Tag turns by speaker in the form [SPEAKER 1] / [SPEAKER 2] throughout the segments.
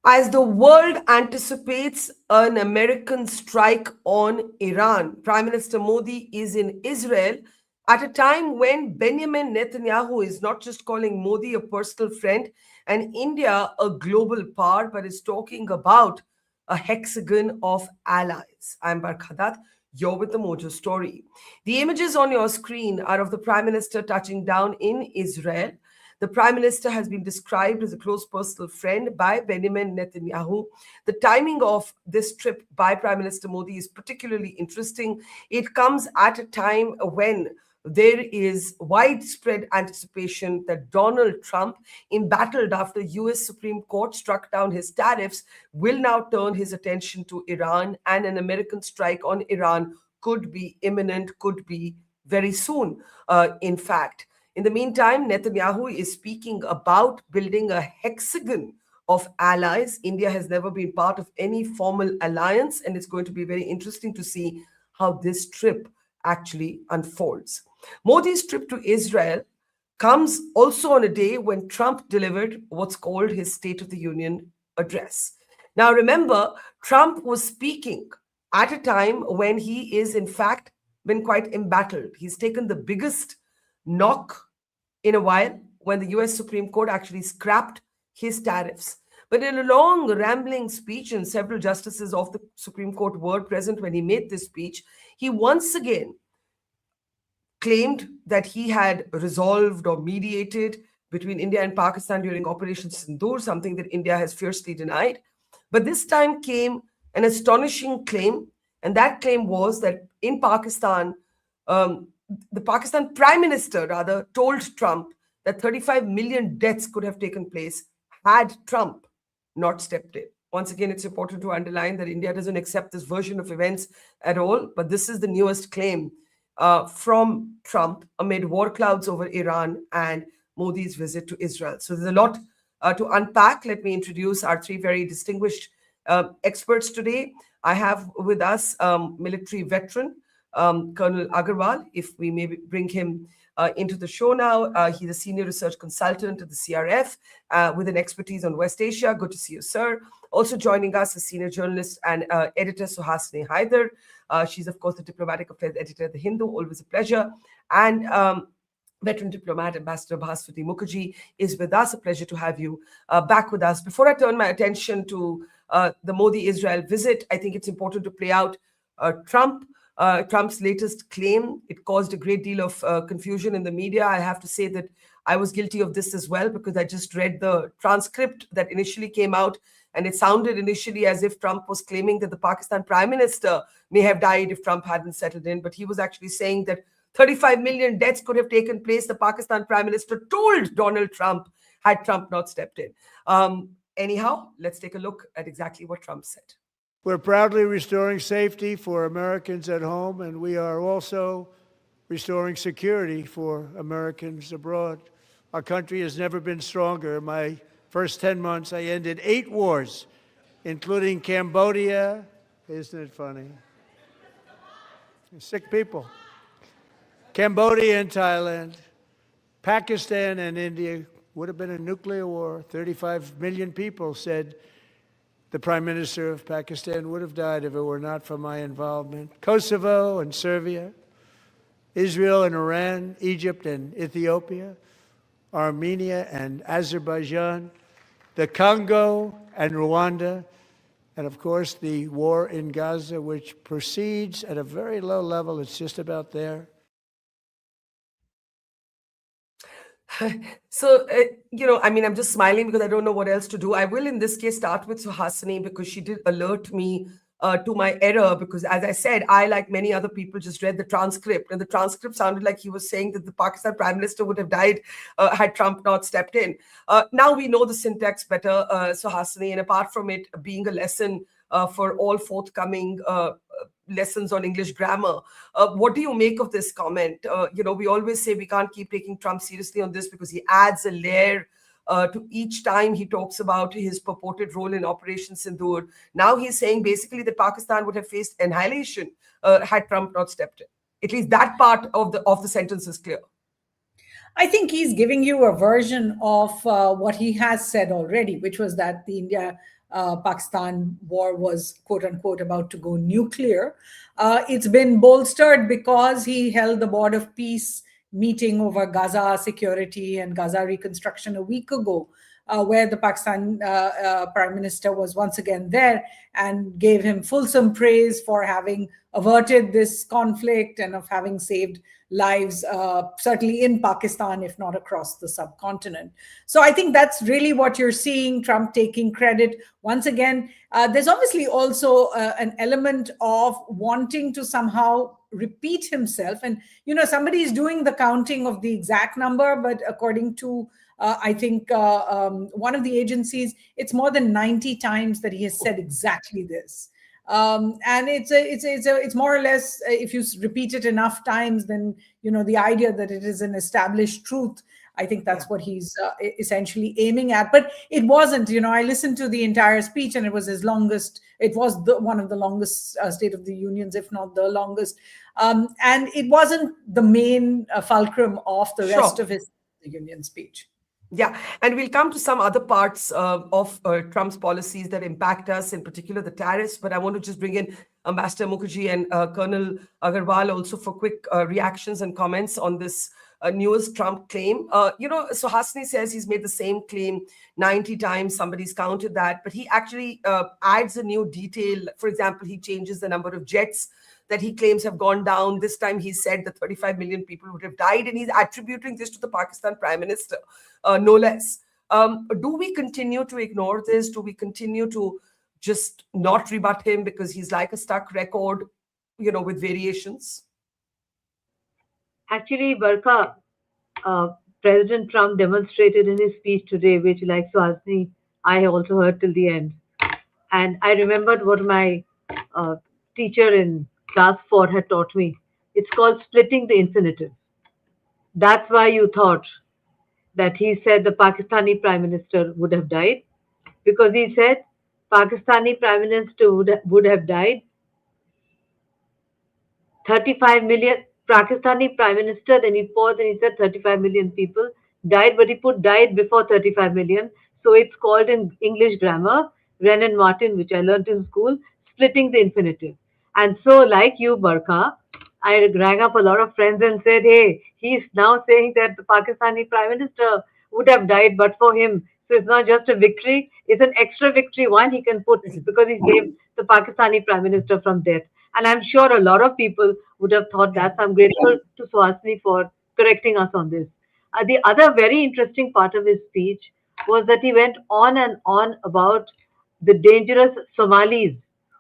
[SPEAKER 1] As the world anticipates an American strike on Iran, Prime Minister Modi is in Israel at a time when Benjamin Netanyahu is not just calling Modi a personal friend and India a global power, but is talking about a hexagon of allies. I'm Barkha. You're with the Mojo story. The images on your screen are of the Prime Minister touching down in Israel. The Prime Minister has been described as a close personal friend by Benjamin Netanyahu. The timing of this trip by Prime Minister Modi is particularly interesting. It comes at a time when there is widespread anticipation that Donald Trump, embattled after US Supreme Court struck down his tariffs, will now turn his attention to Iran, and an American strike on Iran could be imminent, could be very soon, in fact. In the meantime, Netanyahu is speaking about building a hexagon of allies. India has never been part of any formal alliance, and it's going to be very interesting to see how this trip actually unfolds. Modi's trip to Israel comes also on a day when Trump delivered what's called his State of the Union address. Now, remember, Trump was speaking at a time when he is, in fact, been quite embattled. He's taken the biggest knock in a while when the US Supreme Court actually scrapped his tariffs. But in a long, rambling speech, and several justices of the Supreme Court were present when he made this speech, he once again claimed that he had resolved or mediated between India and Pakistan during Operation Sindoor, something that India has fiercely denied. But this time came an astonishing claim, and that claim was that in Pakistan, the Pakistan Prime Minister, rather, told Trump that 35 million deaths could have taken place had Trump not stepped in. Once again, it's important to underline that India doesn't accept this version of events at all, but this is the newest claim from Trump amid war clouds over Iran and Modi's visit to Israel. So there's a lot to unpack. Let me introduce our three very distinguished experts today. I have with us military veteran, Colonel Agarwal, if we may bring him into the show now. He's a senior research consultant at the CRF with an expertise on West Asia. Good to see you, sir. Also joining us is senior journalist and editor Suhasini Haidar. She's, of course, the diplomatic affairs editor at The Hindu. Always a pleasure. And veteran diplomat, Ambassador Bhaswati Mukherjee, is with us. A pleasure to have you back with us. Before I turn my attention to the Modi-Israel visit, I think it's important to play out Trump's latest claim. It caused a great deal of confusion in the media. I have to say that I was guilty of this as well, because I just read the transcript that initially came out, and it sounded initially as if Trump was claiming that the Pakistan Prime Minister may have died if Trump hadn't settled in, but he was actually saying that 35 million deaths could have taken place. The Pakistan Prime Minister told Donald Trump had Trump not stepped in. Anyhow, let's take a look at exactly what Trump said.
[SPEAKER 2] We're proudly restoring safety for Americans at home, and we are also restoring security for Americans abroad. Our country has never been stronger. In my first 10 months, I ended 8 wars, including Cambodia. Isn't it funny? Sick people. Cambodia and Thailand, Pakistan and India. Would have been a nuclear war. 35 million people said the Prime Minister of Pakistan would have died if it were not for my involvement. Kosovo and Serbia, Israel and Iran, Egypt and Ethiopia, Armenia and Azerbaijan, the Congo and Rwanda, and of course the war in Gaza, which proceeds at a very low level. It's just about there.
[SPEAKER 1] So, I'm just smiling because I don't know what else to do. I will, in this case, start with Suhasini, because she did alert me to my error, because, as I said, I, like many other people, just read the transcript, and the transcript sounded like he was saying that the Pakistan Prime Minister would have died had Trump not stepped in. Now we know the syntax better, Suhasini, and apart from it being a lesson for all forthcoming lessons on English grammar. What do you make of this comment? We always say we can't keep taking Trump seriously on this because he adds a layer to each time he talks about his purported role in Operation Sindoor. Now he's saying basically that Pakistan would have faced annihilation had Trump not stepped in. At least that part of the sentence is clear.
[SPEAKER 3] I think he's giving you a version of what he has said already, which was that the Pakistan war was quote unquote about to go nuclear. It's been bolstered because he held the Board of Peace meeting over Gaza security and Gaza reconstruction a week ago, where the Pakistan Prime Minister was once again there and gave him fulsome praise for having averted this conflict and of having saved lives, certainly in Pakistan, if not across the subcontinent. So I think that's really what you're seeing, Trump taking credit. Once again, there's obviously also an element of wanting to somehow repeat himself. And, somebody is doing the counting of the exact number, but according to I think one of the agencies, it's more than 90 times that he has said exactly this. And it's more or less, if you repeat it enough times, then the idea that it is an established truth. I think that's what he's essentially aiming at. But it wasn't. I listened to the entire speech, and it was his longest. It was one of the longest State of the Unions, if not the longest. And it wasn't the main fulcrum of the rest of his State of the Union speech.
[SPEAKER 1] Yeah, and we'll come to some other parts of Trump's policies that impact us, in particular the tariffs. But I want to just bring in Ambassador Mukherjee and Colonel Agarwal also for quick reactions and comments on this newest Trump claim. So Hasni says he's made the same claim 90 times. Somebody's counted that, but he actually adds a new detail. For example, he changes the number of jets that he claims have gone down. This time he said that 35 million people would have died, and he's attributing this to the Pakistan Prime Minister, no less. Do we continue to ignore this? Do we continue to just not rebut him because he's like a stuck record, with variations?
[SPEAKER 4] Actually, Barkha, President Trump demonstrated in his speech today, which, like Suhasini, I also heard till the end. And I remembered what my teacher in class 4 had taught me. It's called splitting the infinitive. That's why you thought that he said the Pakistani Prime Minister would have died, because he said Pakistani Prime Minister would have died. 35 million Pakistani Prime Minister, then he paused and he said 35 million people died, but he put died before 35 million. So it's called in English grammar, Wren and Martin, which I learned in school, splitting the infinitive. And so, like you, Barkha, I rang up a lot of friends and said, hey, he's now saying that the Pakistani Prime Minister would have died but for him. So it's not just a victory, it's an extra victory one he can put because he saved the Pakistani Prime Minister from death. And I'm sure a lot of people would have thought that. So I'm grateful to Suhasini for correcting us on this. The other very interesting part of his speech was that he went on and on about the dangerous Somalis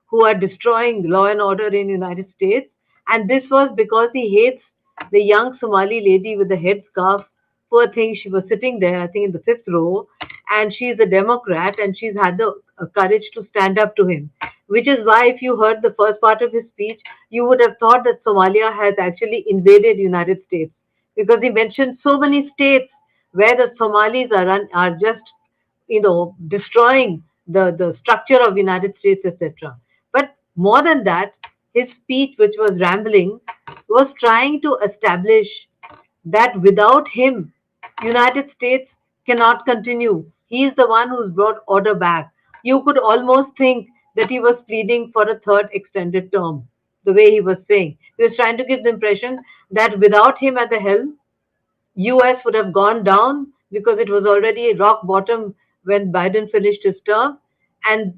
[SPEAKER 4] who are destroying law and order in the United States. And this was because he hates the young Somali lady with the headscarf. Poor thing, she was sitting there, I think in the 5th row, and she's a Democrat, and she's had the courage to stand up to him. Which is why, if you heard the first part of his speech, you would have thought that Somalia has actually invaded the United States, because he mentioned so many states where the Somalis are just, destroying the structure of the United States, etc. But more than that, his speech, which was rambling, was trying to establish that without him, United States cannot continue. He is the one who's brought order back. You could almost think that he was pleading for a third extended term, the way he was saying. He was trying to give the impression that without him at the helm, US would have gone down because it was already rock bottom when Biden finished his term. And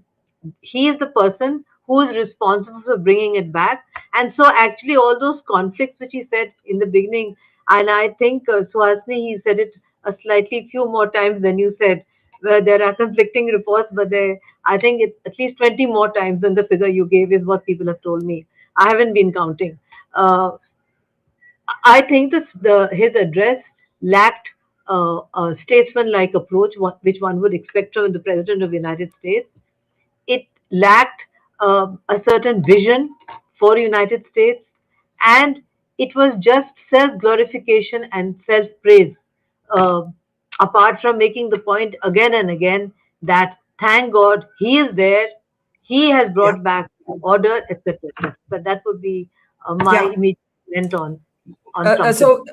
[SPEAKER 4] he is the person who is responsible for bringing it back. And so actually all those conflicts which he said in the beginning, and I think Suhasini, he said it a slightly few more times than you said, where there are conflicting reports, but I think it's at least 20 more times than the figure you gave is what people have told me. I haven't been counting. I think his address lacked a statesman-like approach, which one would expect from the President of the United States. It lacked a certain vision for the United States, and it was just self-glorification and self-praise, apart from making the point again and again that thank God he is there, he has brought back order, etc. But that would be my immediate comment on Trump.
[SPEAKER 1] So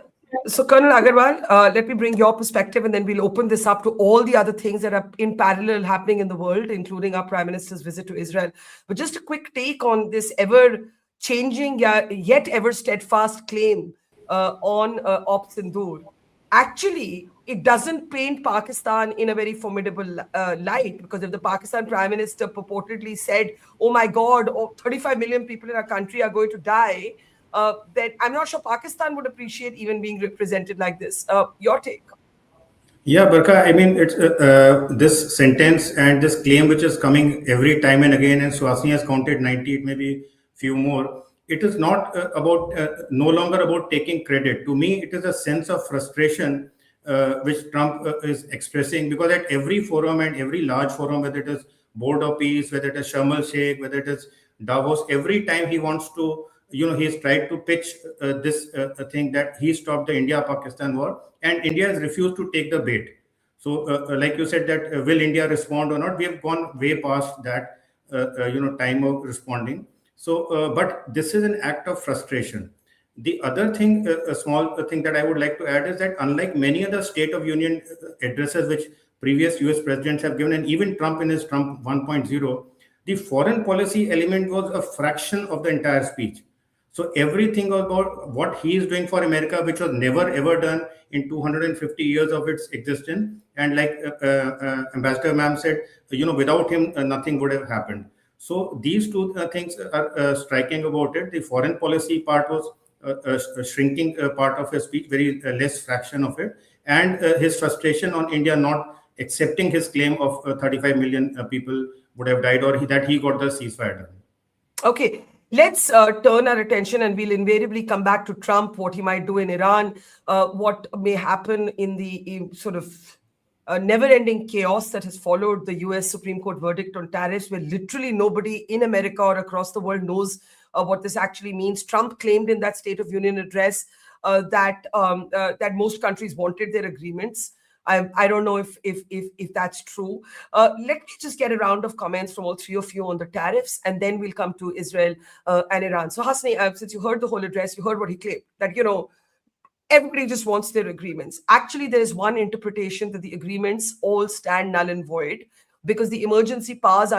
[SPEAKER 1] So, Colonel Agarwal, let me bring your perspective and then we'll open this up to all the other things that are in parallel happening in the world, including our Prime Minister's visit to Israel. But just a quick take on this ever changing, yet ever steadfast claim on Op Sindoor. Actually, it doesn't paint Pakistan in a very formidable light, because if the Pakistan Prime Minister purportedly said, oh my God, 35 million people in our country are going to die, then I'm not sure Pakistan would appreciate even being represented like this. Your take?
[SPEAKER 5] Yeah, Barkha, I mean, it's this sentence and this claim which is coming every time and again, and Suhasini has counted 90, it may be few more. It is not no longer about taking credit. To me, it is a sense of frustration which Trump is expressing, because at every forum and every large forum, whether it is Board of Peace, whether it is Sharm el-Sheikh, whether it is Davos, every time he wants to, he's tried to pitch this thing that he stopped the India-Pakistan war, and India has refused to take the bait. So, like you said, that will India respond or not? We have gone way past that, time of responding. So, but this is an act of frustration. The other thing, a small thing that I would like to add is that unlike many other State of Union addresses which previous US presidents have given, and even Trump in his Trump 1.0, the foreign policy element was a fraction of the entire speech. So everything about what he is doing for America, which was never ever done in 250 years of its existence, and like Ambassador Ma'am said, without him, nothing would have happened. So these two things are striking about it. The foreign policy part was a shrinking part of his speech, very less fraction of it, and his frustration on India not accepting his claim of 35 million people would have died, or that he got the ceasefire done.
[SPEAKER 1] Okay. Let's turn our attention, and we'll invariably come back to Trump, what he might do in Iran, what may happen in the sort of never-ending chaos that has followed the US Supreme Court verdict on tariffs, where literally nobody in America or across the world knows what this actually means. Trump claimed in that State of Union address that most countries wanted their agreements. I don't know if that's true. Let me just get a round of comments from all three of you on the tariffs, and then we'll come to Israel and Iran. So Hasni, since you heard the whole address, you heard what he claimed, that, everybody just wants their agreements. Actually, there is one interpretation that the agreements all stand null and void, because the emergency powers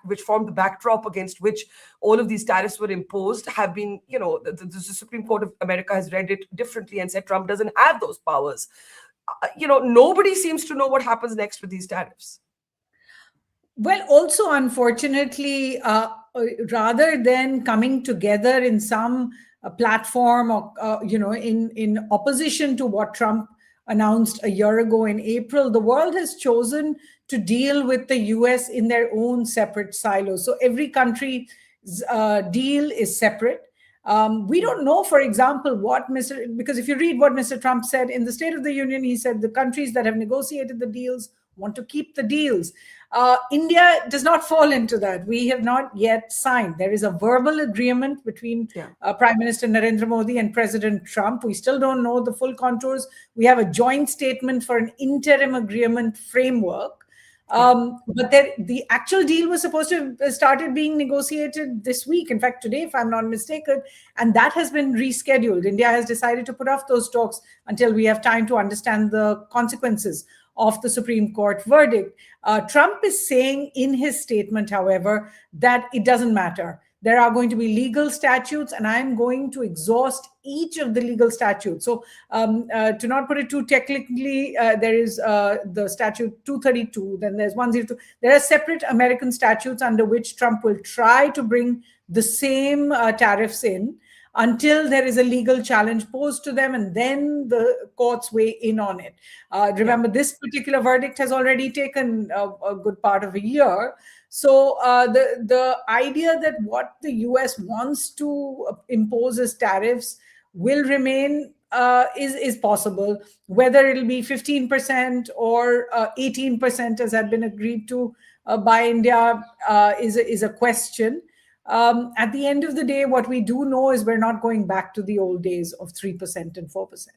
[SPEAKER 1] which formed the backdrop against which all of these tariffs were imposed have been, the Supreme Court of America has read it differently and said Trump doesn't have those powers. Nobody seems to know what happens next with these tariffs.
[SPEAKER 3] Well, also, unfortunately, rather than coming together in some platform or, in opposition to what Trump announced a year ago in April, the world has chosen to deal with the US in their own separate silos. So every country's deal is separate. We don't know, for example, because if you read what Mr. Trump said in the State of the Union, he said the countries that have negotiated the deals want to keep the deals. India does not fall into that. We have not yet signed. There is a verbal agreement between Prime Minister Narendra Modi and President Trump. We still don't know the full contours. We have a joint statement for an interim agreement framework. But the actual deal was supposed to have started being negotiated this week. In fact, today, if I'm not mistaken, and that has been rescheduled. India has decided to put off those talks until we have time to understand the consequences of the Supreme Court verdict. Trump is saying in his statement, however, that it doesn't matter. There are going to be legal statutes, and I'm going to exhaust each of the legal statutes. So to not put it too technically, there is the statute 232, then there's 102. There are separate American statutes under which Trump will try to bring the same tariffs in until there is a legal challenge posed to them, and then the courts weigh in on it. Remember, this particular verdict has already taken a good part of a year. So the idea that what the US wants to impose as tariffs will remain is possible. Whether it'll be 15% or 18%, as had been agreed to by India, is a question. At the end of the day, what we do know is we're not going back to the old days of 3% and 4%.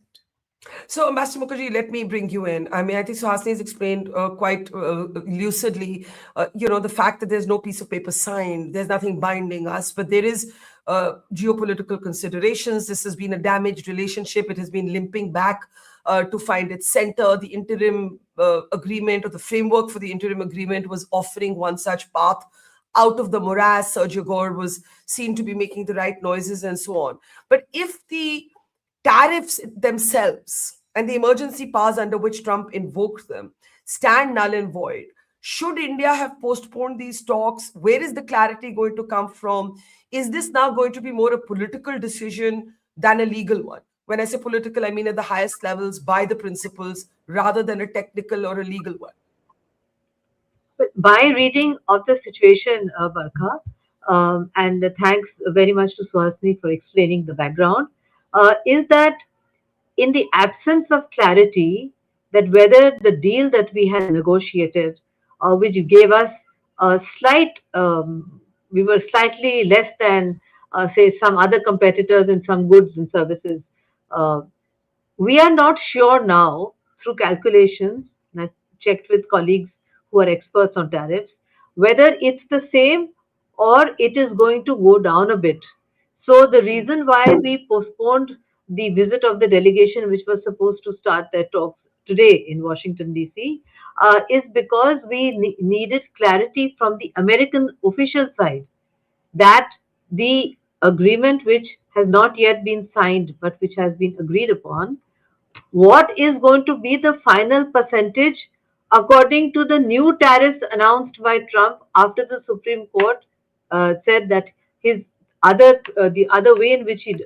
[SPEAKER 1] So, Ambassador Mukherjee, let me bring you in. I mean, I think Suhasini has explained quite lucidly, the fact that there's no piece of paper signed, there's nothing binding us, but there is geopolitical considerations. This has been a damaged relationship. It has been limping back to find its center. The interim agreement, or the framework for the interim agreement, was offering one such path out of the morass. Sergio Gore was seen to be making the right noises and so on. But if the tariffs themselves and the emergency powers under which Trump invoked them stand null and void, should India have postponed these talks? Where is the clarity going to come from? Is this now going to be more a political decision than a legal one? When I say political, I mean at the highest levels by the principals rather than a technical or a legal one.
[SPEAKER 4] My reading of the situation, Barkha, and thanks very much to Swasni for explaining the background, is that in the absence of clarity that whether the deal that we had negotiated, which gave us a slight, we were slightly less than, say, some other competitors in some goods and services, we are not sure now through calculations, and I checked with colleagues who are experts on tariffs, whether it's the same or it is going to go down a bit. So the reason why we postponed the visit of the delegation, which was supposed to start their talks today in Washington, D.C., is because we needed clarity from the American official side that the agreement, which has not yet been signed but which has been agreed upon, what is going to be the final percentage according to the new tariffs announced by Trump after the Supreme Court said that the other way in which he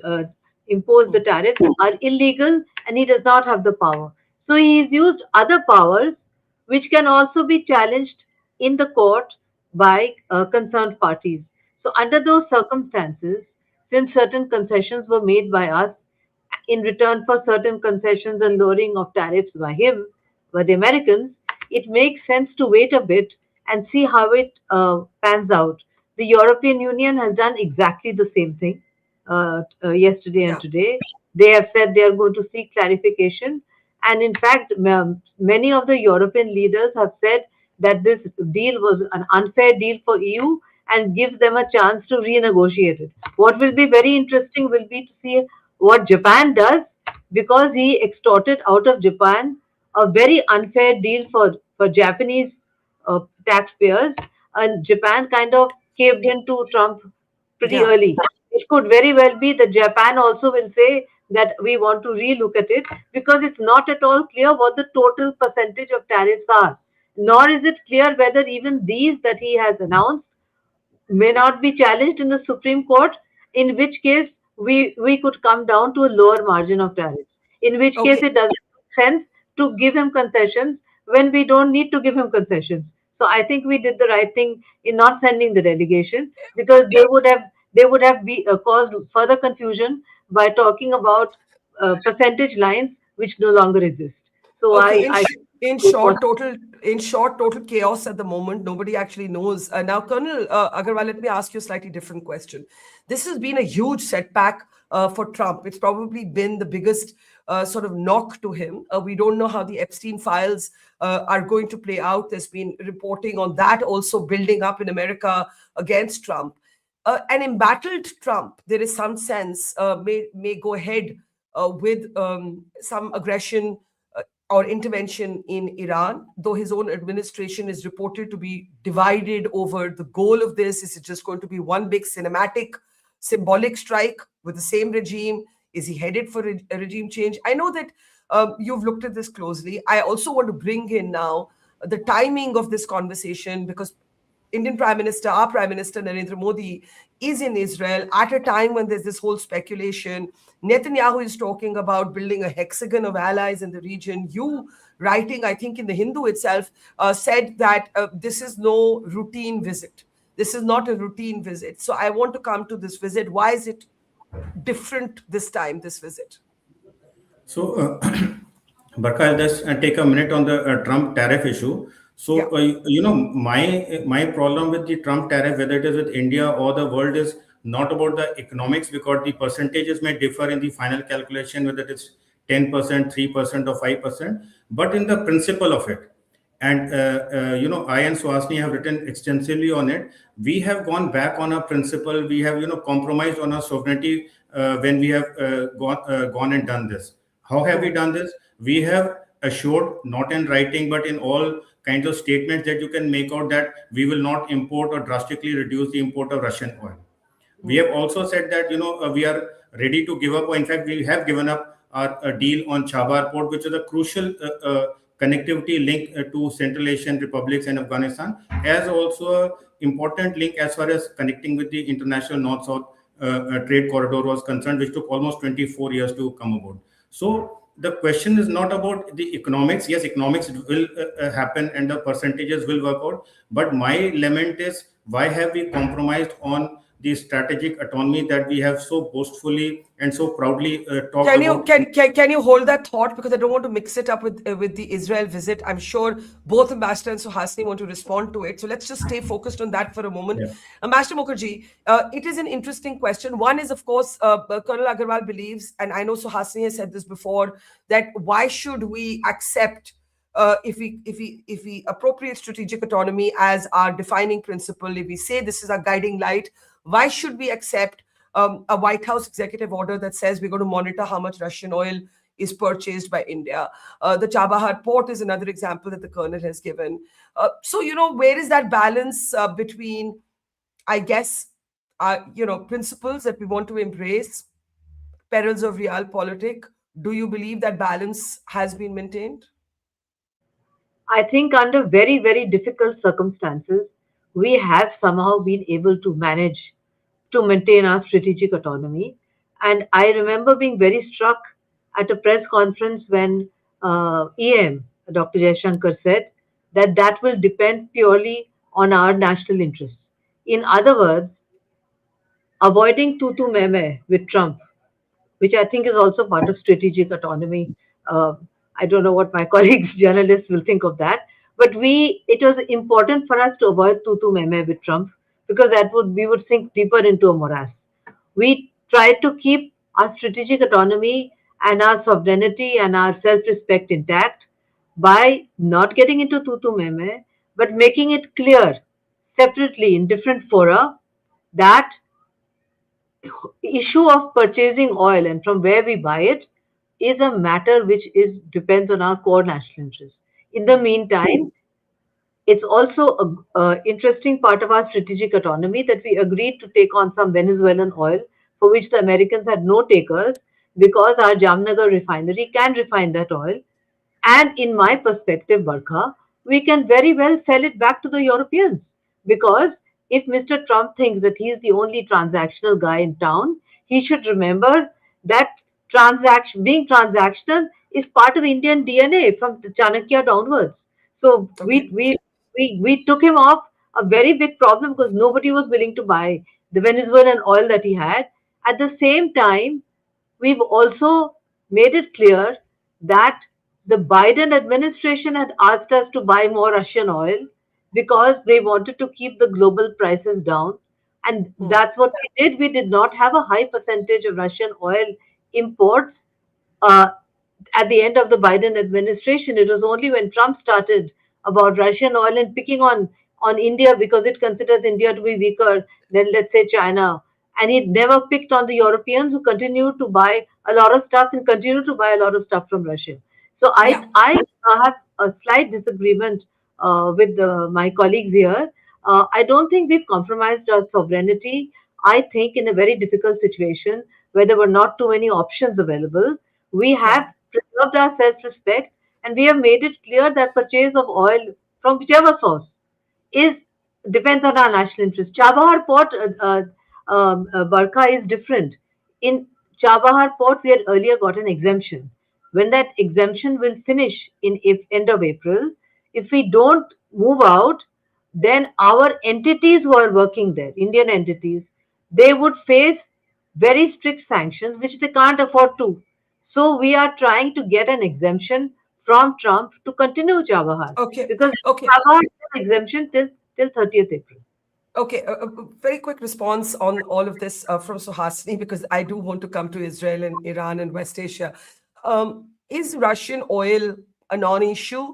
[SPEAKER 4] imposed the tariffs are illegal and he does not have the power. So he's used other powers which can also be challenged in the court by concerned parties. So under those circumstances, since certain concessions were made by us in return for certain concessions and lowering of tariffs by him, by the Americans, it makes sense to wait a bit and see how it pans out. The European Union has done exactly the same thing yesterday and today. They have said they are going to seek clarification. And in fact, many of the European leaders have said that this deal was an unfair deal for EU and gives them a chance to renegotiate it. What will be very interesting will be to see what Japan does, because he extorted out of Japan a very unfair deal for Japanese taxpayers, and Japan kind of caved in to Trump pretty early. It could very well be that Japan also will say that we want to relook at it, because it's not at all clear what the total percentage of tariffs are, nor is it clear whether even these that he has announced may not be challenged in the Supreme Court, in which case we could come down to a lower margin of tariffs, in which case it doesn't make sense to give him concessions when we don't need to give him concessions. So I think we did the right thing in not sending the delegation, because they would have caused further confusion by talking about percentage lines which no longer exist. So
[SPEAKER 1] in short, total chaos at the moment. Nobody actually knows. Now, Colonel Agarwal, let me ask you a slightly different question. This has been a huge setback for Trump. It's probably been the biggest sort of knock to him. We don't know how the Epstein files are going to play out. There's been reporting on that also building up in America against Trump. An embattled Trump, there is some sense, may go ahead with some aggression or intervention in Iran, though his own administration is reported to be divided over the goal of this. Is it just going to be one big cinematic, symbolic strike with the same regime? Is he headed for a regime change? I know that you've looked at this closely. I also want to bring in now the timing of this conversation, because Indian Prime Minister, our Prime Minister Narendra Modi, is in Israel at a time when there's this whole speculation. Netanyahu is talking about building a hexagon of allies in the region. You, writing, I think, in the Hindu itself, said that this is no routine visit. This is not a routine visit. So I want to come to this visit. Why is it different this time, this visit?
[SPEAKER 5] So, Barkha, I'll just take a minute on the Trump tariff issue. So, my problem with the Trump tariff, whether it is with India or the world, is not about the economics, because the percentages may differ in the final calculation, whether it's 10%, 3%, or 5%, but in the principle of it. And I and Swasni have written extensively on it. We have gone back on our principle. We have compromised on our sovereignty when we have gone and done this. How have we done this? We have assured, not in writing, but in all kinds of statements, that you can make out, that we will not import or drastically reduce the import of Russian oil. We have also said that we are ready to give up, or in fact we have given up our deal on Chabahar port, which is a crucial connectivity link to Central Asian republics and Afghanistan, as also a important link as far as connecting with the international north-south trade corridor was concerned, which took almost 24 years to come about. So the question is not about the economics. Yes, economics will happen and the percentages will work out. But my lament is, why have we compromised on the strategic autonomy that we have so boastfully and so proudly talked about?
[SPEAKER 1] Can you hold that thought, because I don't want to mix it up with the Israel visit. I'm sure both Ambassador and Suhasini want to respond to it. So let's just stay focused on that for a moment.
[SPEAKER 5] Yeah.
[SPEAKER 1] Ambassador Mukherjee, it is an interesting question. One is, of course, Colonel Agarwal believes, and I know Suhasini has said this before, that why should we accept if we appropriate strategic autonomy as our defining principle, if we say this is our guiding light, why should we accept a White House executive order that says we're going to monitor how much Russian oil is purchased by India? The Chabahar port is another example that the Colonel has given. So, where is that balance between, I guess, principles that we want to embrace, perils of realpolitik? Do you believe that balance has been maintained?
[SPEAKER 4] I think under very, very difficult circumstances, we have somehow been able to manage to maintain our strategic autonomy. And I remember being very struck at a press conference when EM, Dr. Jaishankar, said that that will depend purely on our national interests. In other words, avoiding tutu meme with Trump, which I think is also part of strategic autonomy. I don't know what my colleagues, journalists, will think of that. But it was important for us to avoid tutu meme with Trump, because we would sink deeper into a morass. We tried to keep our strategic autonomy and our sovereignty and our self-respect intact by not getting into tutu meme, but making it clear separately in different fora that issue of purchasing oil and from where we buy it is a matter which depends on our core national interest. In the meantime, it's also a interesting part of our strategic autonomy that we agreed to take on some Venezuelan oil for which the Americans had no takers, because our Jamnagar refinery can refine that oil. And in my perspective, Barkha, we can very well sell it back to the Europeans, because if Mr. Trump thinks that he is the only transactional guy in town, he should remember that being transactional is part of Indian DNA from Chanakya downwards. So
[SPEAKER 1] Okay.
[SPEAKER 4] we took him off a very big problem, because nobody was willing to buy the Venezuelan oil that he had. At the same time, we've also made it clear that the Biden administration had asked us to buy more Russian oil because they wanted to keep the global prices down. And that's what we did. We did not have a high percentage of Russian oil imports uh, at the end of the Biden administration. It was only when Trump started about Russian oil and picking on India, because it considers India to be weaker than, let's say, China. And he never picked on the Europeans, who continue to buy a lot of stuff and continue to buy a lot of stuff from Russia. So
[SPEAKER 1] Yeah.
[SPEAKER 4] I have a slight disagreement with my colleagues here. I don't think we've compromised our sovereignty. I think in a very difficult situation where there were not too many options available, we have preserved our self-respect, and we have made it clear that purchase of oil from whichever source is depends on our national interest. Chabahar port, Barkha, is different. In Chabahar port, we had earlier got an exemption. When that exemption will finish in end of April, if we don't move out, then our entities who are working there, Indian entities, they would face very strict sanctions, which they can't afford to. So we are trying to get an exemption from Trump to continue Chabahar,
[SPEAKER 1] Okay.
[SPEAKER 4] because
[SPEAKER 1] Okay.
[SPEAKER 4] Chabahar has an exemption till 30th April.
[SPEAKER 1] Okay, a very quick response on all of this from Suhasini, because I do want to come to Israel and Iran and West Asia. Is Russian oil a non-issue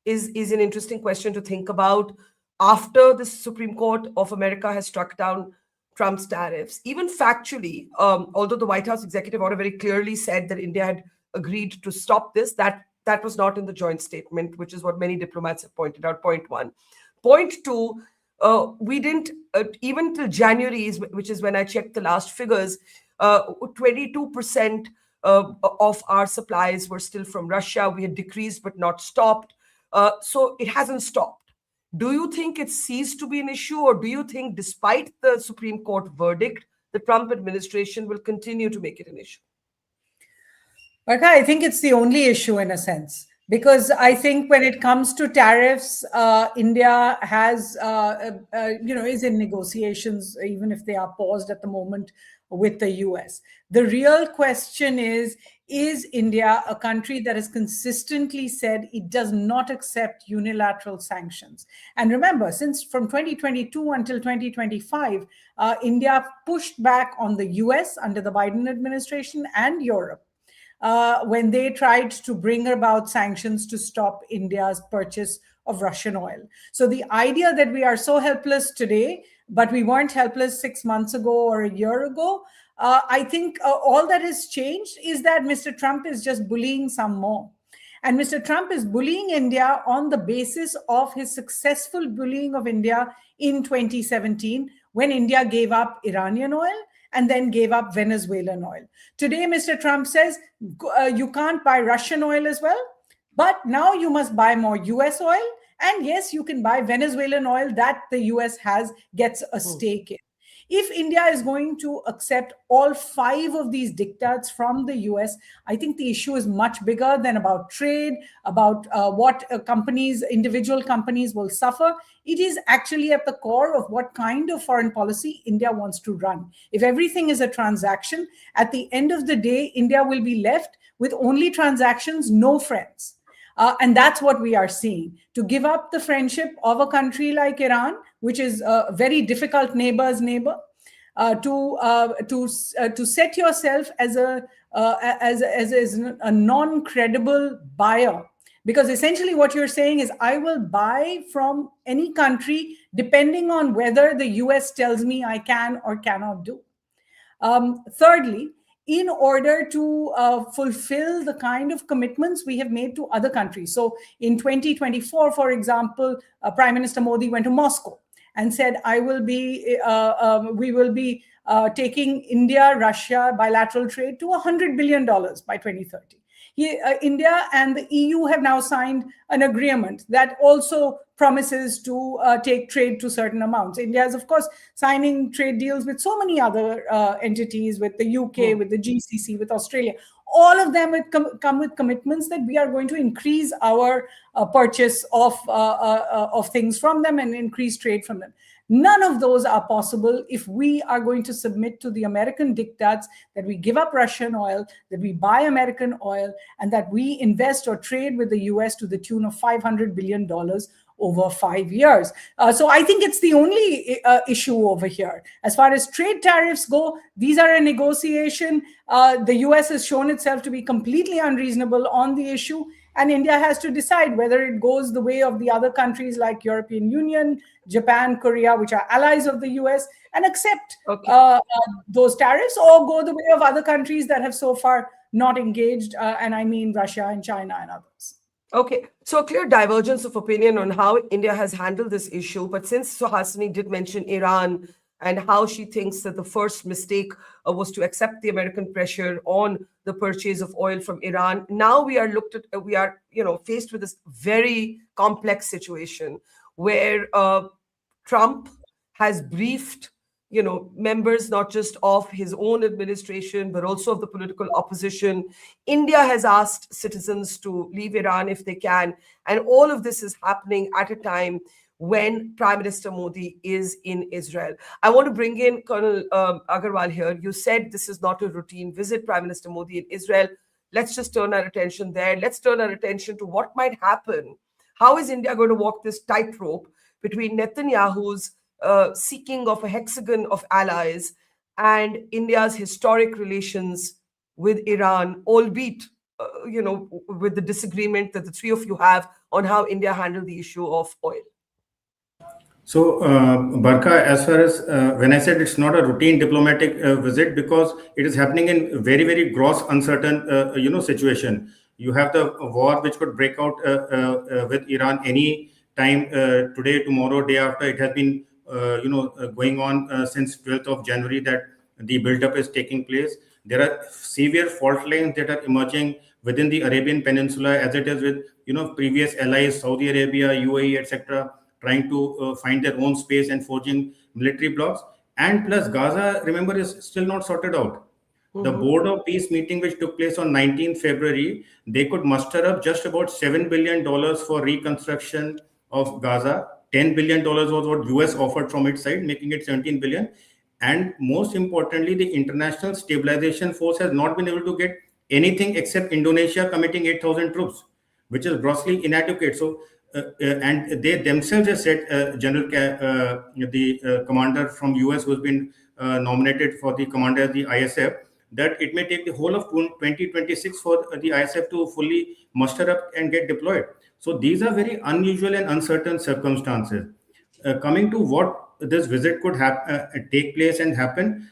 [SPEAKER 1] is an interesting question to think about after the Supreme Court of America has struck down Trump's tariffs. Even factually, although the White House executive order very clearly said that India had agreed to stop this, that was not in the joint statement, which is what many diplomats have pointed out. Point one. Point two, we didn't, even till January, which is when I checked the last figures, 22% of our supplies were still from Russia. We had decreased but not stopped. So it hasn't stopped. Do you think it ceased to be an issue, or do you think, despite the Supreme Court verdict, the Trump administration will continue to make it an issue?
[SPEAKER 3] Barkha, I think it's the only issue in a sense, because I think when it comes to tariffs, India has, is in negotiations, even if they are paused at the moment with the US. The real question is India a country that has consistently said it does not accept unilateral sanctions? And remember, since from 2022 until 2025, India pushed back on the US under the Biden administration and Europe when they tried to bring about sanctions to stop India's purchase of Russian oil. So the idea that we are so helpless today, but we weren't helpless 6 months ago or a year ago, I think all that has changed is that Mr. Trump is just bullying some more. And Mr. Trump is bullying India on the basis of his successful bullying of India in 2017, when India gave up Iranian oil and then gave up Venezuelan oil. Today, Mr. Trump says, you can't buy Russian oil as well, but now you must buy more US oil. And yes, you can buy Venezuelan oil that the US gets a stake in. If India is going to accept all 5 of these diktats from the US, I think the issue is much bigger than about trade, about what individual companies will suffer. It is actually at the core of what kind of foreign policy India wants to run. If everything is a transaction, at the end of the day, India will be left with only transactions, no friends. And that's what we are seeing. To give up the friendship of a country like Iran, which is a very difficult neighbor's neighbor, to set yourself as a non-credible buyer. Because essentially what you're saying is, I will buy from any country depending on whether the US tells me I can or cannot do. Thirdly, in order to fulfill the kind of commitments we have made to other countries. So in 2024, for example, Prime Minister Modi went to Moscow and said, we will be taking India-Russia bilateral trade to $100 billion by 2030. India and the EU have now signed an agreement that also promises to take trade to certain amounts. India is, of course, signing trade deals with so many other entities, with the UK, with the GCC, with Australia. All of them come with commitments that we are going to increase our purchase of things from them and increase trade from them. None of those are possible if we are going to submit to the American diktats that we give up Russian oil, that we buy American oil, and that we invest or trade with the US to the tune of $500 billion over 5 years. So I think it's the only issue over here. As far as trade tariffs go, these are a negotiation. The US has shown itself to be completely unreasonable on the issue. And India has to decide whether it goes the way of the other countries like European Union, Japan, Korea, which are allies of the US, and accept those tariffs, or go the way of other countries that have so far not engaged, and I mean Russia and China and others.
[SPEAKER 1] Okay, so a clear divergence of opinion on how India has handled this issue. But since Suhasini did mention Iran and how she thinks that the first mistake was to accept the American pressure on the purchase of oil from Iran, now we are faced with this very complex situation where Trump has briefed members not just of his own administration, but also of the political opposition. India has asked citizens to leave Iran if they can. And all of this is happening at a time when Prime Minister Modi is in Israel. I want to bring in Colonel Agarwal here. You said this is not a routine visit, Prime Minister Modi in Israel. Let's just turn our attention there. Let's turn our attention to what might happen. How is India going to walk this tightrope between Netanyahu's seeking of a hexagon of allies and India's historic relations with Iran, albeit with the disagreement that the three of you have on how India handled the issue of oil?
[SPEAKER 5] So, Barkha, as far as when I said it's not a routine diplomatic visit, because it is happening in very, very gross, uncertain, situation. You have the war which could break out with Iran any time, today, tomorrow, day after. It has been, going on since 12th of January, that the buildup is taking place. There are severe fault lines that are emerging within the Arabian Peninsula, as it is with previous allies, Saudi Arabia, UAE, etc., trying to find their own space and forging military blocks. And plus, Gaza, remember, is still not sorted out. The Board of Peace meeting, which took place on 19th February, they could muster up just about $7 billion for reconstruction of Gaza. $10 billion was what US offered from its side, making it 17 billion. And most importantly, the International Stabilization Force has not been able to get anything except Indonesia committing 8,000 troops, which is grossly inadequate. So, and they themselves have said, the commander from US who has been nominated for the commander of the ISF, that it may take the whole of 2026 for the ISF to fully muster up and get deployed. So these are very unusual and uncertain circumstances. Coming to what this visit could take place and happen,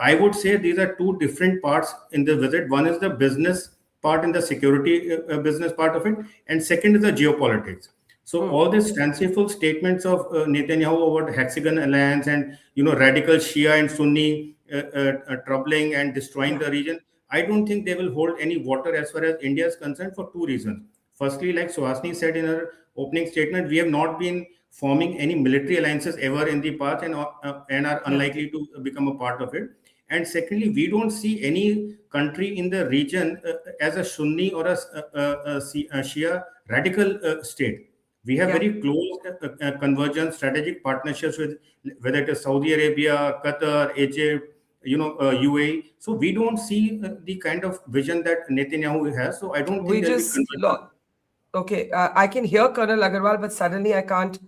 [SPEAKER 5] I would say these are two different parts in the visit. One is the business part and the security business part of it, and second is the geopolitics. So all these fanciful statements of Netanyahu about Hexagon alliance and radical Shia and Sunni troubling and destroying the region, I don't think they will hold any water as far as India is concerned, for two reasons. Firstly, like Suhasini said in her opening statement, we have not been forming any military alliances ever in the past, and are unlikely to become a part of it. And secondly, we don't see any country in the region as a Sunni or a Shia radical state. We have very close convergence, strategic partnerships with, whether it is Saudi Arabia, Qatar, Egypt, UAE. So we don't see the kind of vision that Netanyahu has. So I don't think
[SPEAKER 1] Okay, I can hear Colonel Agarwal, but suddenly I can't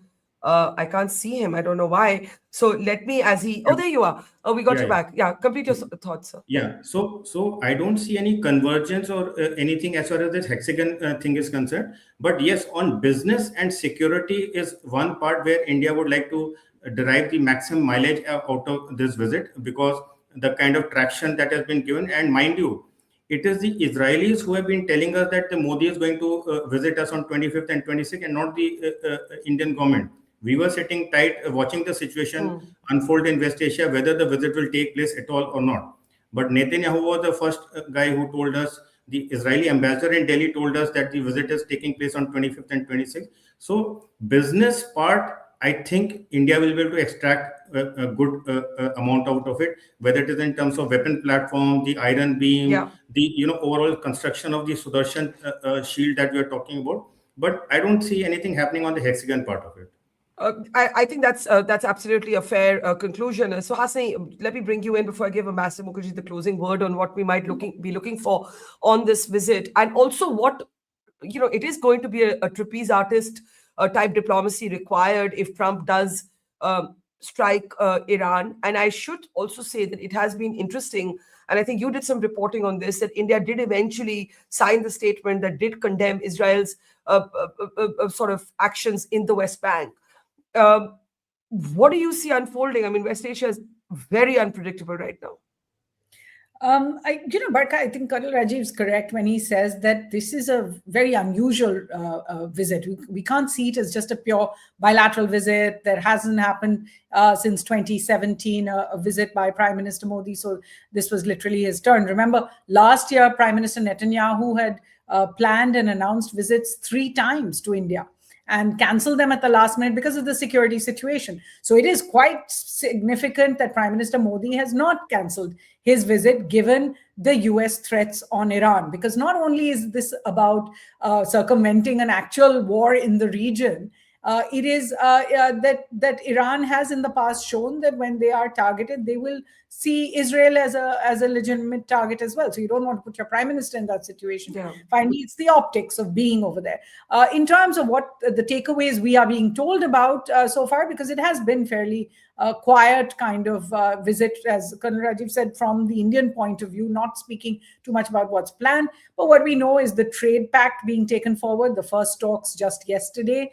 [SPEAKER 1] see him. I don't know why. So let me, oh, there you are. Oh, we got you back. Yeah, complete your thoughts, sir.
[SPEAKER 5] Yeah. So I don't see any convergence or anything as far as this Hexagon thing is concerned. But yes, on business and security is one part where India would like to derive the maximum mileage out of this visit, because the kind of traction that has been given. And mind you, it is the Israelis who have been telling us that the Modi is going to visit us on 25th and 26th, and not the Indian government. We were sitting tight, watching the situation unfold in West Asia, whether the visit will take place at all or not. But Netanyahu was the first guy who told us, the Israeli ambassador in Delhi told us that the visit is taking place on 25th and 26th. So business part, I think India will be able to extract a good amount out of it, whether it is in terms of weapon platform, the iron beam, the overall construction of the Sudarshan shield that we are talking about. But I don't see anything happening on the Hexagon part of it.
[SPEAKER 1] I think that's absolutely a fair conclusion. So Hasni, let me bring you in before I give Ambassador Mukherjee the closing word on what we might be looking for on this visit, and also what it is going to be a trapeze artist type diplomacy required if Trump does strike Iran. And I should also say that it has been interesting, and I think you did some reporting on this, that India did eventually sign the statement that did condemn Israel's sort of actions in the West Bank. What do you see unfolding? I mean, West Asia is very unpredictable right now.
[SPEAKER 3] Barkha, I think Colonel Rajiv is correct when he says that this is a very unusual visit. We can't see it as just a pure bilateral visit. There hasn't happened since 2017, a visit by Prime Minister Modi. So this was literally his turn. Remember, last year, Prime Minister Netanyahu had planned and announced visits 3 times to India and cancel them at the last minute because of the security situation. So it is quite significant that Prime Minister Modi has not cancelled his visit given the US threats on Iran. Because not only is this about circumventing an actual war in the region It is that Iran has in the past shown that when they are targeted, they will see Israel as a legitimate target as well. So you don't want to put your prime minister in that situation.
[SPEAKER 1] Yeah.
[SPEAKER 3] Finally, it's the optics of being over there. In terms of what the takeaways we are being told about so far, because it has been fairly quiet kind of visit, as Colonel Rajiv said, from the Indian point of view, not speaking too much about what's planned. But what we know is the trade pact being taken forward, the first talks just yesterday,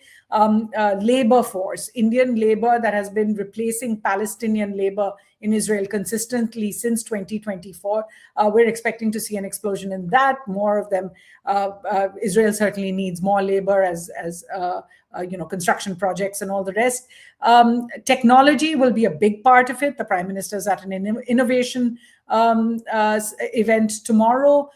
[SPEAKER 3] labor force, Indian labor that has been replacing Palestinian labor in Israel consistently since 2024. We're expecting to see an explosion in that, more of them. Israel certainly needs more labor as construction projects and all the rest. Technology will be a big part of it. The Prime Minister is at an innovation event tomorrow.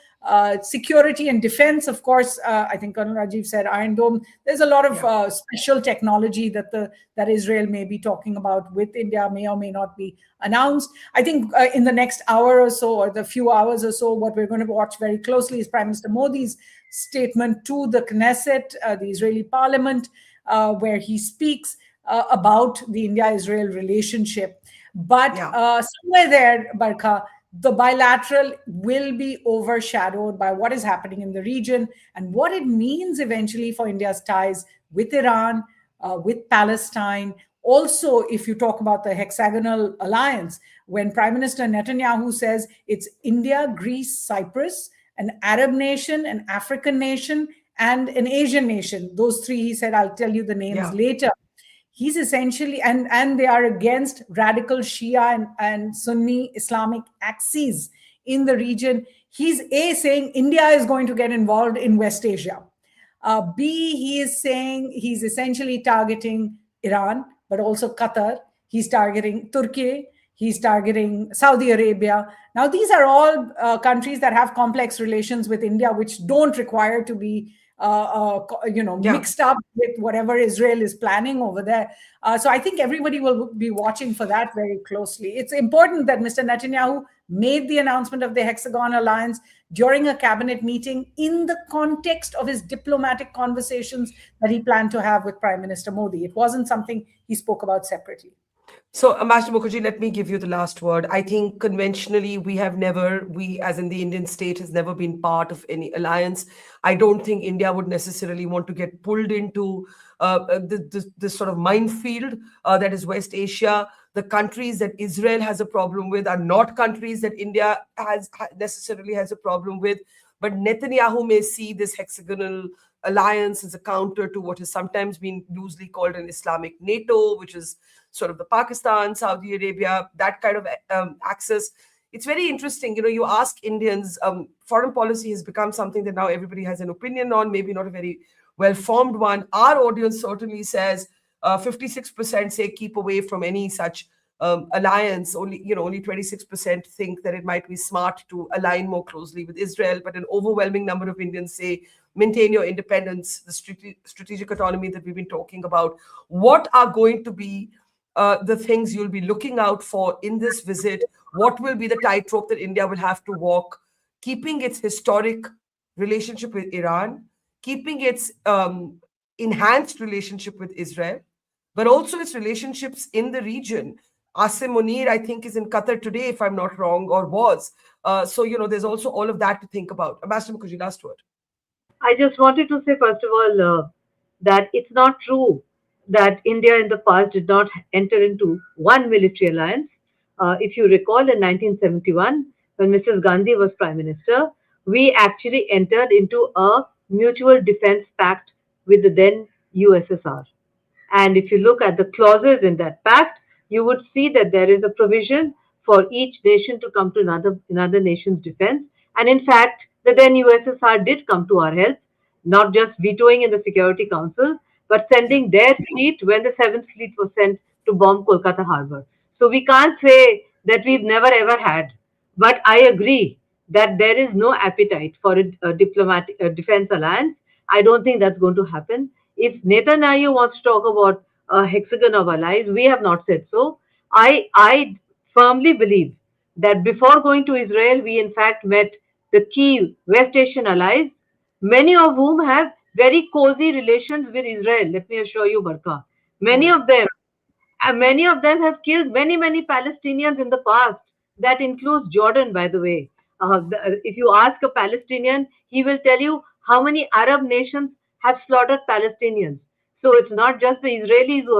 [SPEAKER 3] Security and defense, of course, I think Colonel Rajiv said Iron Dome. There's a lot of special technology that Israel may be talking about with India, may or may not be announced. I think in the next hour or so, or the few hours or so, what we're going to watch very closely is Prime Minister Modi's statement to the Knesset, the Israeli parliament, where he speaks about the India-Israel relationship. But somewhere there, Barkha, the bilateral will be overshadowed by what is happening in the region and what it means eventually for India's ties with Iran, with Palestine. Also, if you talk about the hexagonal alliance, when Prime Minister Netanyahu says it's India, Greece, Cyprus, an Arab nation, an African nation, and an Asian nation. Those three, he said, I'll tell you the names later. He's essentially, and they are against radical Shia and Sunni Islamic axes in the region. He's saying India is going to get involved in West Asia. B, he is saying he's essentially targeting Iran, but also Qatar. He's targeting Turkey. He's targeting Saudi Arabia. Now, these are all countries that have complex relations with India, which don't require to be mixed up with whatever Israel is planning over there. So I think everybody will be watching for that very closely. It's important that Mr. Netanyahu made the announcement of the Hexagon alliance during a cabinet meeting in the context of his diplomatic conversations that he planned to have with Prime Minister Modi. It wasn't something he spoke about separately.
[SPEAKER 1] So, Ambassador Mukherjee, let me give you the last word. I think conventionally we as in the Indian state, has never been part of any alliance. I don't think India would necessarily want to get pulled into this sort of minefield that is West Asia. The countries that Israel has a problem with are not countries that India necessarily has a problem with. But Netanyahu may see this hexagonal alliance as a counter to what has sometimes been loosely called an Islamic NATO, which is sort of the Pakistan, Saudi Arabia, that kind of axis. It's very interesting. You ask Indians, foreign policy has become something that now everybody has an opinion on, maybe not a very well-formed one. Our audience certainly says 56% say keep away from any such alliance. Only 26% think that it might be smart to align more closely with Israel. But an overwhelming number of Indians say maintain your independence, the strategic autonomy that we've been talking about. What are going to be the things you'll be looking out for in this visit? What will be the tightrope that India will have to walk, keeping its historic relationship with Iran, keeping its enhanced relationship with Israel, but also its relationships in the region? Asim Munir, I think, is in Qatar today, if I'm not wrong, or was. So, there's also all of that to think about. Ambassador Mukherjee, last word.
[SPEAKER 4] I just wanted to say, first of all, that it's not true that India in the past did not enter into one military alliance. If you recall, in 1971, when Mrs. Gandhi was Prime Minister, we actually entered into a mutual defense pact with the then USSR. And if you look at the clauses in that pact, you would see that there is a provision for each nation to come to another nation's defense. And in fact, the then USSR did come to our help, not just vetoing in the Security Council, but sending their fleet when the 7th Fleet was sent to bomb Kolkata Harbour. So we can't say that we've never ever had. But I agree that there is no appetite for a diplomatic defense alliance. I don't think that's going to happen. If Netanyahu wants to talk about a hexagon of allies, we have not said so. I firmly believe that before going to Israel, we in fact met the key West Asian allies, many of whom have very cozy relations with Israel. Let me assure you, Barkha. Many
[SPEAKER 1] Hmm.
[SPEAKER 4] of them, many of them have killed many Palestinians in the past. That includes Jordan, by the way. If you ask a Palestinian, he will tell you how many Arab nations have slaughtered Palestinians. So it's not just the Israelis who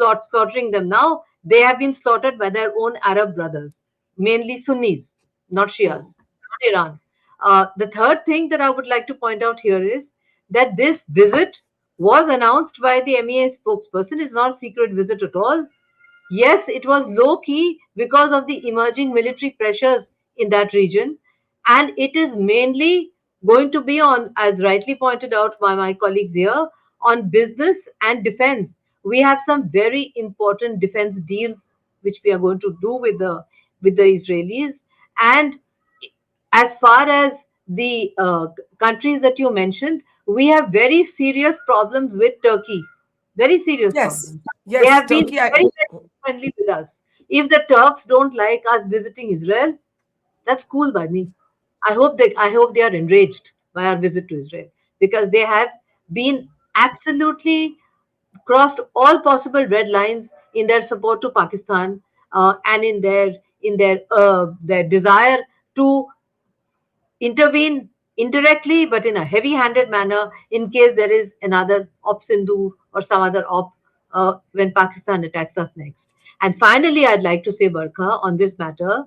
[SPEAKER 4] are slaughtering them now. They have been slaughtered by their own Arab brothers, mainly Sunnis, not Shias,
[SPEAKER 1] Hmm.
[SPEAKER 4] not Iran. The third thing that I would like to point out here is that this visit was announced by the MEA spokesperson. It's not a secret visit at all. Yes, it was low key because of the emerging military pressures in that region. And it is mainly going to be on, as rightly pointed out by my colleagues here, on business and defense. We have some very important defense deals which we are going to do with the Israelis. And as far as the countries that you mentioned, we have very serious problems with Turkey. Very serious
[SPEAKER 1] Yes.
[SPEAKER 4] problems. They
[SPEAKER 1] Yes.
[SPEAKER 4] have been
[SPEAKER 1] Turkey.
[SPEAKER 4] very, very friendly with us. If the Turks don't like us visiting Israel, that's cool by me. I hope they are enraged by our visit to Israel because they have been absolutely crossed all possible red lines in their support to Pakistan and in their desire to intervene indirectly but in a heavy-handed manner in case there is another op Sindoor or some other op when Pakistan attacks us next. And finally, I'd like to say, Barkha, on this matter,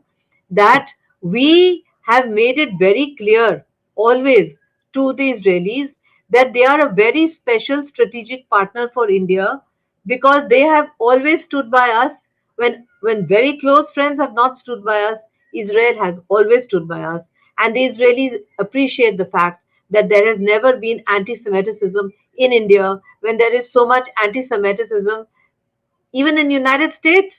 [SPEAKER 4] that we have made it very clear always to the Israelis that they are a very special strategic partner for India because they have always stood by us when very close friends have not stood by us. Israel has always stood by us, and the Israelis appreciate the fact that there has never been anti-Semitism in India when there is so much anti-Semitism even in United States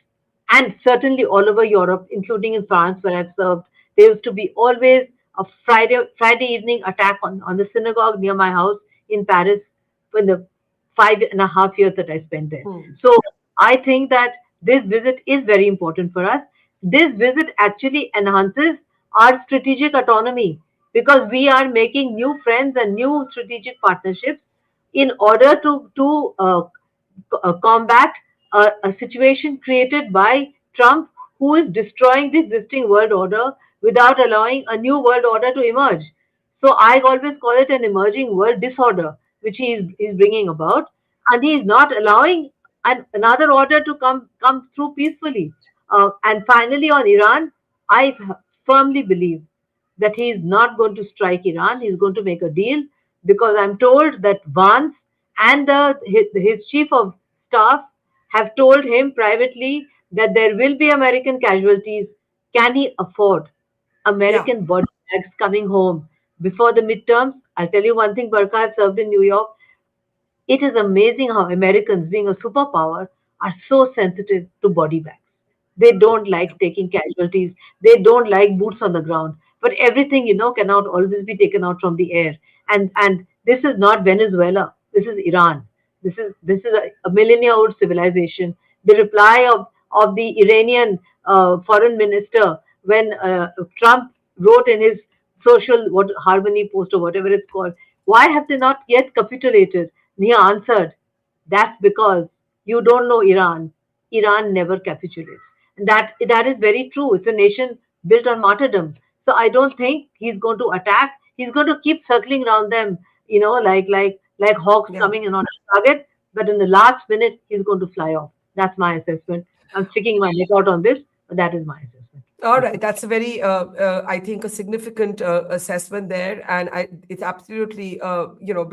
[SPEAKER 4] and certainly all over Europe, including in France where I've served. There used to be always a Friday evening attack on the synagogue near my house in Paris for the 5.5 years that I spent there.
[SPEAKER 1] Hmm.
[SPEAKER 4] So I think that this visit is very important for us. This visit actually enhances our strategic autonomy because we are making new friends and new strategic partnerships in order to combat a situation created by Trump, who is destroying the existing world order without allowing a new world order to emerge. So I always call it an emerging world disorder, which is bringing about, and he is not allowing another order to come through peacefully. And finally, on Iran, I firmly believe that he is not going to strike Iran. He is going to make a deal because I'm told that Vance and his chief of staff have told him privately that there will be American casualties. Can he afford
[SPEAKER 1] Yeah.
[SPEAKER 4] American body bags coming home before the midterms? I'll tell you one thing, Barkha, I've served in New York. It is amazing how Americans, being a superpower, are so sensitive to body bags. They don't like taking casualties. They don't like boots on the ground. But everything, cannot always be taken out from the air. And this is not Venezuela. This is Iran. This is a millennia-old civilization. The reply of the Iranian foreign minister when Trump wrote in his social harmony post or whatever it's called, why have they not yet capitulated? Nia answered, that's because you don't know Iran. Iran never capitulates. And that is very true. It's a nation built on martyrdom. So I don't think he's going to attack. He's going to keep circling around them, like hawks
[SPEAKER 1] Yeah.
[SPEAKER 4] coming in on a target. But in the last minute, he's going to fly off. That's my assessment. I'm sticking my neck out on this, but that is my assessment.
[SPEAKER 1] All
[SPEAKER 4] Thank
[SPEAKER 1] right,
[SPEAKER 4] you.
[SPEAKER 1] that's a very, I think, a significant assessment there, and it's absolutely,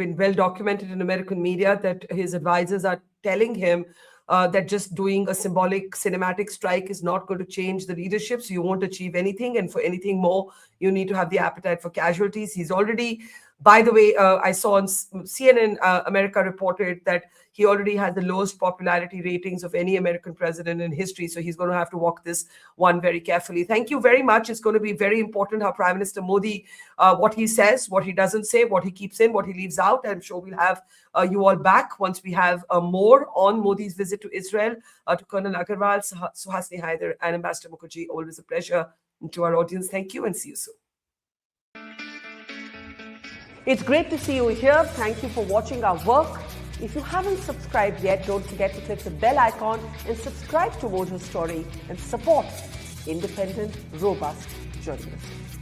[SPEAKER 1] been well documented in American media that his advisors are telling him that just doing a symbolic cinematic strike is not going to change the leadership, so you won't achieve anything, and for anything more, you need to have the appetite for casualties. He's already, by the way, I saw on CNN America reported that he already has the lowest popularity ratings of any American president in history. So he's going to have to walk this one very carefully. Thank you very much. It's going to be very important how Prime Minister Modi, what he says, what he doesn't say, what he keeps in, what he leaves out. I'm sure we'll have you all back once we have more on Modi's visit to Israel, to Colonel Agarwal, Suhasini Haider, and Ambassador Mukherjee. Always a pleasure. And to our audience, thank you and see you soon.
[SPEAKER 6] It's great to see you here. Thank you for watching our work. If you haven't subscribed yet, don't forget to click the bell icon and subscribe to Mojo Story and support independent, robust journalism.